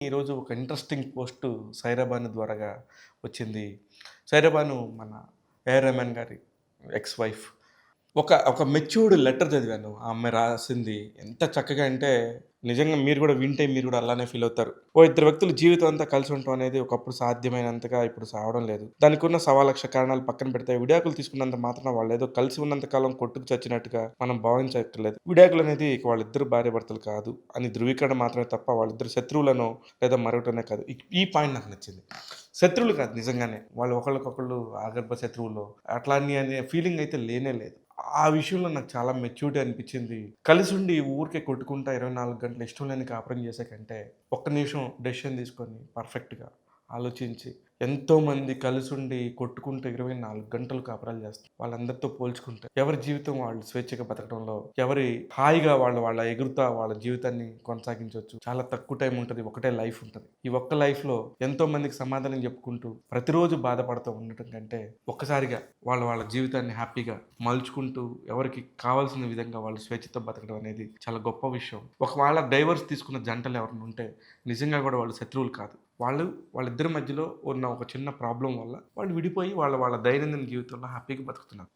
ఈరోజు ఒక interesting post Sye Raa Banu ద్వారాగా వచ్చింది. సైరా బాను మన ఏఆర్ రెహమాన్ గారి ఎక్స్ వైఫ్. ఒక మెచ్యూర్డ్ లెటర్ చదివాను. ఆ అమ్మాయి రాసింది. ఎంత చక్కగా అంటే నిజంగా మీరు గూడా వింటే మీరు గూడా అలానే ఫీల్ అవుతారు. ఓ ఇద్దరు వ్యక్తులు జీవితం అంతా కలిసి ఉండటం అనేది ఒకప్పుడు సాధ్యమైనంతగా ఇప్పుడు సావడం లేదు. దానికున్న సవాలక్ష కారణాలు పక్కన పెడితే విడాకులు తీసుకున్నంత మాత్రాన వాళ్ళేదో కలిసి ఉన్నంత కాలం కొట్టుకు చచ్చినట్టుగా మనం భావించక్కర్లేదు. విడాకులనేది ఇక వాళ్ళిద్దరు భార్యాభర్తలు కాదు అని ధృవీకరణ మాత్రమే తప్ప వాళ్ళిద్దరు శత్రువులనో లేదా మరొకటనే కాదు. ఈ పాయింట్ నాకు నచ్చింది. శత్రువులు కాదు నిజంగానే. వాళ్ళు ఒకళ్ళకొకళ్ళు ఆగర్భ శత్రువులో అనే ఫీలింగ్ అయితే లేనే లేదు. ఆ విషయంలో నాకు చాలా మెచ్యూరిటీ అనిపిచ్చింది. కలిసుండి ఊరికే కొట్టుకుంటా 24 గంటలు ఇష్టం లేని కాపురం చేసే కంటే, ఒక్క నిమిషం డెసిషన్ తీసుకొని పర్ఫెక్ట్‌గా ఆలోచించి, ఎంతోమంది కలిసుండి కొట్టుకుంటూ 24 గంటలు కాపురాలు చేస్తారు. వాళ్ళందరితో పోల్చుకుంటే, ఎవరి జీవితం వాళ్ళు స్వేచ్ఛగా బతకడంలో, ఎవరి హాయిగా వాళ్ళ ఎగురుతా వాళ్ళ జీవితాన్ని కొనసాగించొచ్చు. చాలా తక్కువ టైం ఉంటది. ఒకటే లైఫ్ ఉంటది. ఈ ఒక్క లైఫ్‌లో ఎంతో మందికి సమాధానం చెప్పుకుంటూ, ప్రతిరోజు బాధపడుతూ ఉండటం కంటే, ఒక్కసారిగా వాళ్ళ జీవితాన్ని హ్యాపీగా మలుచుకుంటూ, ఎవరికి కావాల్సిన విధంగా వాళ్ళు స్వేచ్ఛతో బతకడం అనేది చాలా గొప్ప విషయం. ఒకవేళ డైవోర్స్ తీసుకున్న జంటలు ఎవరైనా ఉంటే, నిజంగా కూడా వాళ్ళు శత్రువులు కాదు. వాళ్ళిద్దరి మధ్యలో ఉన్న ఒక చిన్న ప్రాబ్లమ్ వల్ల వాళ్ళు విడిపోయి వాళ్ళ దైనందిన జీవితంలో హ్యాపీగా బతుకుతున్నారు.